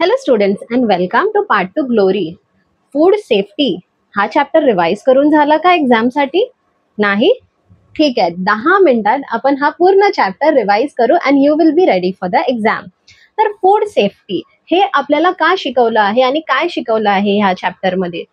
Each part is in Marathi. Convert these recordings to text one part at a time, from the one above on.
Hello students and welcome to part 2 glory. Food safety हा चॅप्टर रिवाइज करून झाला का एक्झामसाठी? नाही? ठीक आहे, 10 मिनिटात आपण हा पूर्ण चॅप्टर रिवाइज करू and you will be ready for the exam. तर फूड सेफ्टी हे आपल्याला का शिकवलं आहे आणि काय शिकवलं आहे ह्या चॅप्टरमध्ये?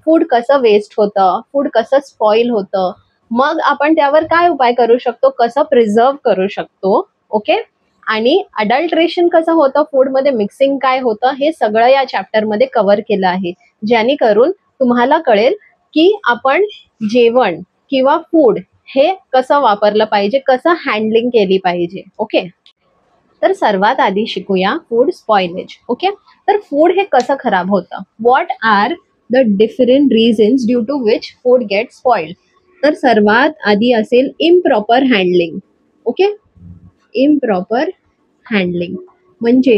फूड कसं वेस्ट होतं, फूड कसं स्पॉइल होतं, मग आपण त्यावर काय उपाय करू शकतो, कसं प्रिझर्व करू शकतो, ओके. आणि अडल्ट्रेशन कसं होतं, फूडमध्ये मिक्सिंग काय होतं, हे सगळं या चॅप्टरमध्ये कव्हर केलं आहे, जेणेकरून तुम्हाला कळेल की आपण जेवण किंवा फूड हे कसं वापरलं पाहिजे, कसं हँडलिंग केली पाहिजे, ओके. तर सर्वात आधी शिकूया फूड स्पॉइलेज, ओके. तर फूड हे कसं खराब होतं, what are the different reasons due to which food get spoiled. तर सर्वात आधी असेल improper handling, okay. Improper handling म्हणजे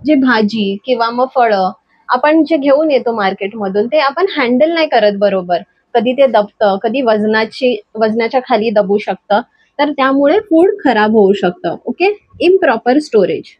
जे भाजी किंवा मग फळं आपण जे घेऊन येतो मार्केटमधून ते आपण हँडल नाही करत बरोबर. कधी ते दबतं, कधी वजनाच्या खाली दबू शकतं, तर त्यामुळे फूड खराब होऊ शकतं, ओके. इम्प्रॉपर स्टोरेज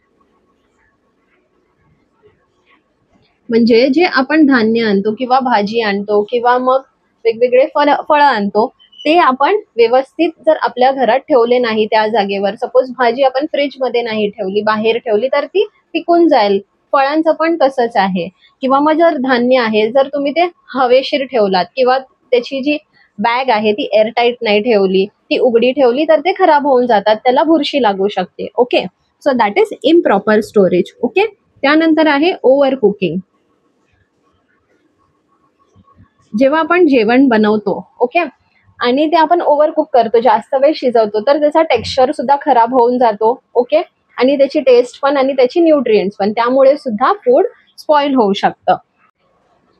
म्हणजे जे आपण धान्य आणतो किंवा भाजी आणतो किंवा मग वेगवेगळे फळं आणतो, ते आपण व्यवस्थित जर आपल्या घरात ठेवले नाही त्या जागेवर, सपोज भाजी आपण फ्रीजमध्ये नाही ठेवली, बाहेर ठेवली, तर ती पिकून जाईल. फळांचं पण तसंच आहे. किंवा मग जर धान्य आहे, जर तुम्ही ते हवेशीर ठेवलात किंवा त्याची जी बॅग आहे ती एअरटाईट नाही ठेवली, ती उघडी ठेवली, तर ते खराब होऊन जातात, त्याला बुरशी लागू शकते, okay. So that is improper storage, okay. त्यानंतर आहे ओव्हर कुकिंग. जेव्हा आपण जेवण बनवतो, ओके, आणि ते आपण ओव्हर कुक करतो, जास्त वेळ शिजवतो, तर त्याचा टेक्स्चर सुद्धा खराब होऊन जातो, ओके. आणि त्याची टेस्ट पण आणि त्याची न्यूट्रिएंट्स पण, त्यामुळे सुद्धा फूड स्पॉइल होऊ शकतं.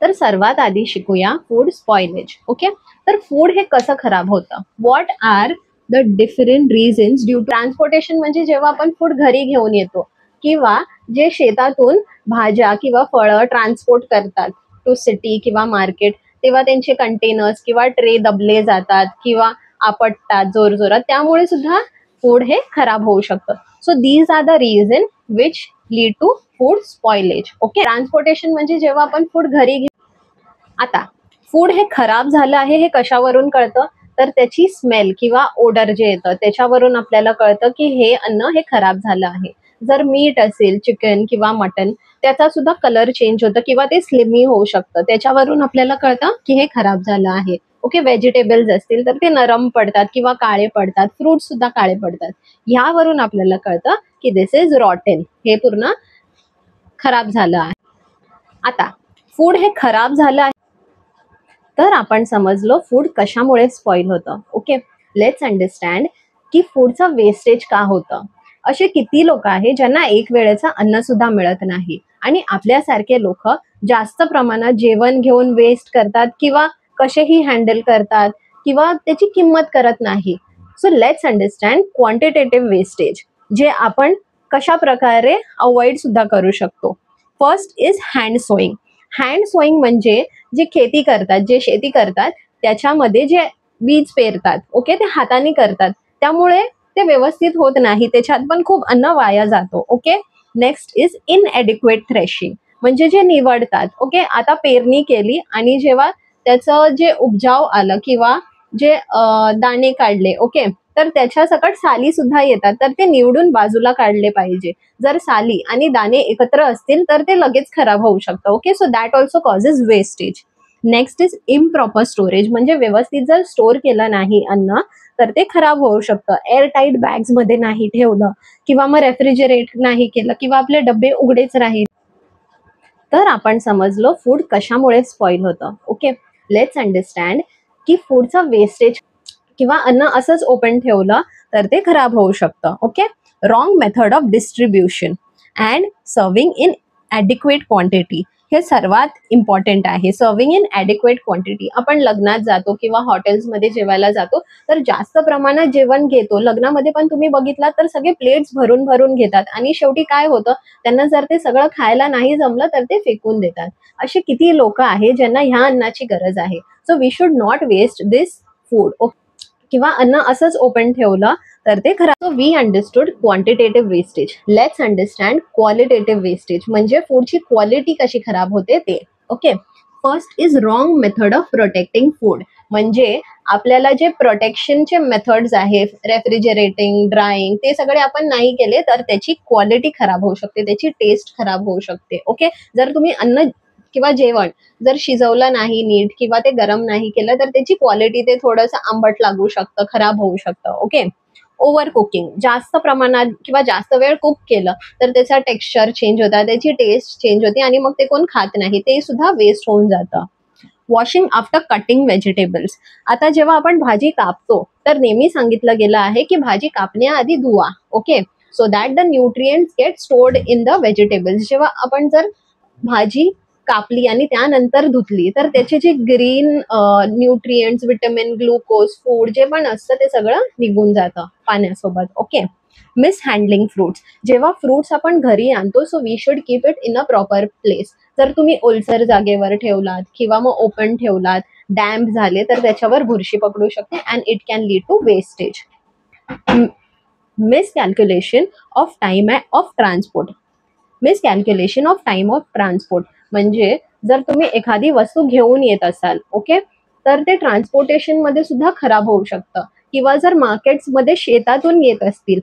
तर सर्वात आधी शिकूया फूड स्पॉइलेज, ओके. तर फूड हे कसं खराब होतं, what are the different reasons due to transportation. म्हणजे जेव्हा आपण फूड घरी घेऊन येतो किंवा जे शेतातून भाज्या किंवा फळं ट्रान्सपोर्ट करतात टू सिटी किंवा मार्केट, तेव्हा त्यांचे कंटेनर्स किंवा ट्रे दबले जातात किंवा आपटतात जोरजोरात, त्यामुळे सुद्धा फूड हे खराब होऊ शकतं. So these are the reason which lead to food spoilage, okay. Transportation म्हणजे जेव्हा आपण फूड घरी आता फूड हे खराब झालं आहे हे कशावरून कळतं, तर त्याची स्मेल किंवा ओडर जे येतं त्याच्यावरून आपल्याला कळतं की हे अन्न हे खराब झालं आहे. जर मीट असेल, चिकन किंवा मटन, त्याचा सुद्धा कलर चेंज होतं किंवा ते स्लिमी होऊ शकतं, त्याच्यावरून आपल्याला कळतं की हे खराब झालं आहे, ओके. व्हेजिटेबल्स असतील तर ते नरम पडतात किंवा काळे पडतात, फ्रूट्स सुद्धा काळे पडतात, ह्यावरून आपल्याला कळतं की दिस इज रॉटेन, हे पूर्ण खराब झालं आहे. आता फूड हे खराब झालं आहे तर आपण समजलो फूड कशामुळे स्पॉइल होतं, ओके. लेट्स अंडरस्टँड की फूडचं वेस्टेज का होतं. असे किती लोक आहेत ज्यांना एक वेळेचं अन्न सुद्धा मिळत नाही आणि आपल्यासारखे लोक जास्त प्रमाणात जेवण घेऊन वेस्ट करतात किंवा कसेही हँडल करतात किंवा त्याची किंमत करत नाही. So let's understand quantitative wastage, जे आपण कशा प्रकारे अवॉइड सुद्धा करू शकतो. First is hand sowing. Hand sowing म्हणजे जे खेती करतात, जे शेती करतात, त्याच्यामध्ये जे बीज पेरतात, ओके, ते हाताने करतात, त्यामुळे ते व्यवस्थित होत नाही, त्याच्यात पण खूप अन्न वाया जातो, ओके. नेक्स्ट इज इनएडिक्वेट थ्रेशिंग, म्हणजे जे निवडतात, ओके. आता पेरणी केली आणि जेव्हा त्याचं जे उपजाव आलं किंवा जे दाणे काढले, ओके, तर त्याच्या सकट साली सुद्धा येतात, तर ते निवडून बाजूला काढले पाहिजे. जर साली आणि दाणे एकत्र असतील तर ते लगेच खराब होऊ शकतं, okay. So that also causes wastage. Next is improper storage, म्हणजे व्यवस्थित जर स्टोर केलं नाही अन्न तर ते खराब होऊ शकतं. एअरटाईट बॅग्स मध्ये नाही ठेवलं किंवा मग रेफ्रिजरेट नाही केलं किंवा आपले डबे उघडेच राहिले तर आपण समजलो फूड कशामुळे स्पॉइल होतं, ओके. लेट्स अंडरस्टँड की फूडचं वेस्टेज किंवा अन्न असंच ओपन ठेवलं तर ते खराब होऊ शकतं, okay. Wrong method of distribution and serving in adequate quantity, हे सर्वात इम्पॉर्टंट आहे. Serving in adequate quantity. आपण लग्नात जातो किंवा हॉटेल्समध्ये जेवायला जातो तर जास्त प्रमाणात जेवण घेतो. लग्नामध्ये पण तुम्ही बघितलात तर सगळे प्लेट्स भरून भरून घेतात आणि शेवटी काय होतं, त्यांना जर ते सगळं खायला नाही जमलं तर ते फेकून देतात. असे किती लोक आहेत ज्यांना ह्या अन्नाची गरज आहे. So we should not waste this food, okay. किंवा अन्न असंच ओपन ठेवलं तर ते खराब. So we understood quantitative wastage. Let's understand qualitative wastage, म्हणजे फूडची क्वालिटी कशी खराब होते ते. Okay, first is wrong method of protecting food. म्हणजे आपल्याला जे प्रोटेक्शनचे मेथड्स आहेत, रेफ्रिजरेटिंग, ड्राईंग, ते सगळे आपण नाही केले तर त्याची क्वालिटी खराब होऊ शकते, त्याची टेस्ट खराब होऊ शकते. ओके, जर तुम्ही अन्न किंवा जेवण जर शिजवलं नाही नीट किंवा ते गरम नाही केलं तर त्याची क्वालिटी ते थोडंसं आंबट लागू शकतं, खराब होऊ शकतं. ओके, ओव्हर कुकिंग, जास्त प्रमाणात किंवा जास्त वेळ कुक केलं तर त्याचा टेक्स्चर चेंज होता, त्याची टेस्ट चेंज होते आणि मग ते कोण खात नाही, ते सुद्धा वेस्ट होऊन जातं. Washing after cutting vegetables. आता जेव्हा आपण भाजी कापतो तर नेहमी सांगितलं गेलं आहे की भाजी कापण्याआधी धुवा. Okay, so that the nutrients get stored in the vegetables. जेव्हा आपण जर भाजी कापली आणि त्यानंतर धुतली तर त्याचे जे green nutrients, vitamin, glucose, food जे पण असतं ते सगळं निघून जातं पाण्यासोबत. Okay, miss handling fruits. जेव्हा फ्रुट्स आपण घरी आणतो so we should keep it in a proper place. जर तुम्ही ओलसर जागेवर ठेवलात किंवा मग ओपन ठेवलात, डॅम्प झाले तर त्याच्यावर बुरशी पकडू शकते and it can lead to wastage. Miscalculation of time of transport. Miscalculation of time of transport म्हणजे जर तुम्ही एखादी वस्तू घेऊन येत असाल, ओके, तर ते ट्रान्सपोर्टेशन मध्ये सुद्धा खराब होऊ शकतं. किंवा जर मार्केट्समध्ये शेतातून येत असतील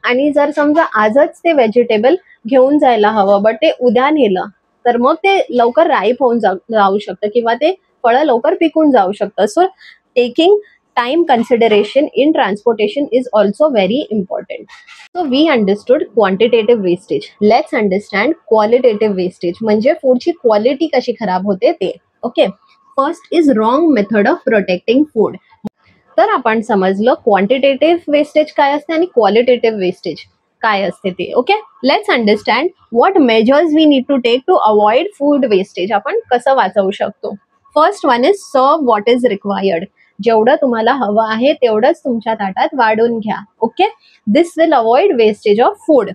आणि जर समजा आजच ते व्हेजिटेबल घेऊन जायला हवं बट ते उद्या नेलं तर मग ते लवकर राईप होऊन जाऊ शकतं किंवा ते फळं लवकर पिकून जाऊ शकतं. So taking time consideration in transportation is also very important. So we understood quantitative wastage. Let's understand qualitative wastage. म्हणजे फूडची क्वालिटी कशी खराब होते ते. Okay, first is wrong method of protecting food. तर आपण समजलं क्वांटिटेटिव्ह वेस्टेज काय असते आणि क्वालिटेटिव्ह वेस्टेज काय असते ते. Okay, let's understand what measures we need to take to avoid food wastage. आपण कसं वाचवू शकतो. First one is serve what is required. जेवढं तुम्हाला हवं आहे तेवढंच तुमच्या ताटात वाढून घ्या. Okay, this will avoid wastage of food.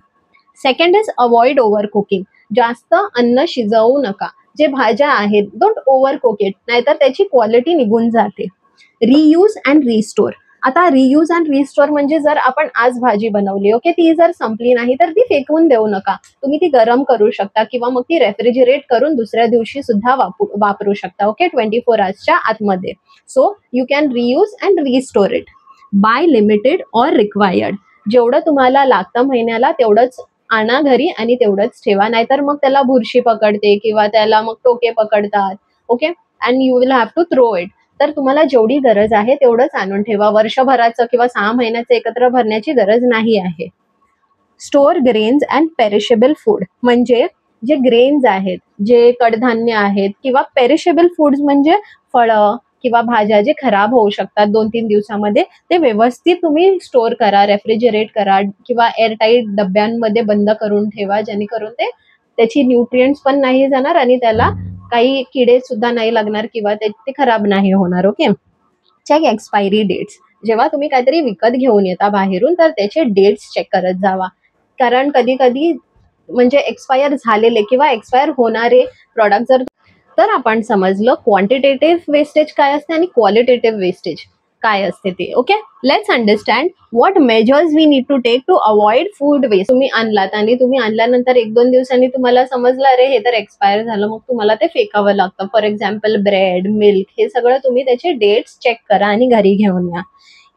Second is avoid over cooking. जास्त अन्न शिजवू नका. जे भाज्या आहेत डोंट ओव्हर कुक इट, नाहीतर त्याची क्वालिटी निघून जाते. Reuse and restore. आता रियूज अँड रिस्टोर म्हणजे जर आपण आज भाजी बनवली, ओके, ती जर संपली नाही तर ती फेकून देऊ नका. तुम्ही ती गरम करू शकता किंवा मग ती रेफ्रिजरेट करून दुसऱ्या दिवशी सुद्धा वापरू शकता. ओके, 24 आवर्सच्या आतमध्ये. So you can reuse and restore it. Buy limited or required. जेवढं तुम्हाला लागतं महिन्याला तेवढंच आणा घरी आणि तेवढंच ठेवा, नाहीतर मग त्याला बुरशी पकडते किंवा त्याला मग टोके पकडतात. Okay, and you will have to throw it. तर तुम्हाला जेवढी गरज आहे तेवढंच आणून ठेवा. वर्षभराचं किंवा 6 महिन्याचं एकत्र भरण्याची गरज नाही आहे. Store grains and perishable food. म्हणजे जे ग्रेन्स आहेत, जे कडधान्य आहेत किंवा पेरिशेबल फूड्स म्हणजे फळं किंवा भाज्या जे खराब होऊ शकतात 2-3 दिवसामध्ये, ते व्यवस्थित तुम्ही स्टोअर करा, रेफ्रिजरेट करा किंवा एअरटाईट डब्यांमध्ये बंद करून ठेवा, जेणेकरून त्याची न्यूट्रिएंट्स पण नाही जाणार आणि त्याला काही किडे सुद्धा नाही लागणार किंवा ते खराब नाही होणार. Okay, check expiry dates. जेव्हा तुम्ही काहीतरी विकत घेऊन येता बाहेरून तर त्याचे डेट्स चेक करत जावा, कारण कधी कधी म्हणजे एक्सपायर झालेले किंवा एक्सपायर होणारे प्रॉडक्ट जर. तर आपण समजलं क्वांटिटेटिव्ह वेस्टेज काय असते आणि क्वालिटेटिव्ह वेस्टेज काय असते ते. Okay, let's understand what measures we need to take to avoid food waste. तुम्ही आणलात आणि तुम्ही आणल्यानंतर 1-2 दिवसांनी तुम्हाला समजलं अरे हे तर एक्सपायर झालं, मग तुम्हाला ते फेकावं लागतं. फॉर एक्झाम्पल ब्रेड, मिल्क, हे सगळं तुम्ही त्याचे डेट्स चेक करा आणि घरी घेऊन या.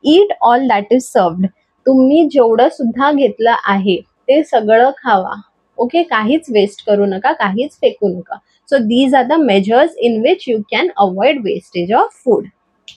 Eat all that is served. तुम्ही जेवढं सुद्धा घेतलं आहे ते सगळं खावा. ओके, काहीच वेस्ट करू नका, काहीच फेकू नका. So these are the measures in which you can avoid wastage of food.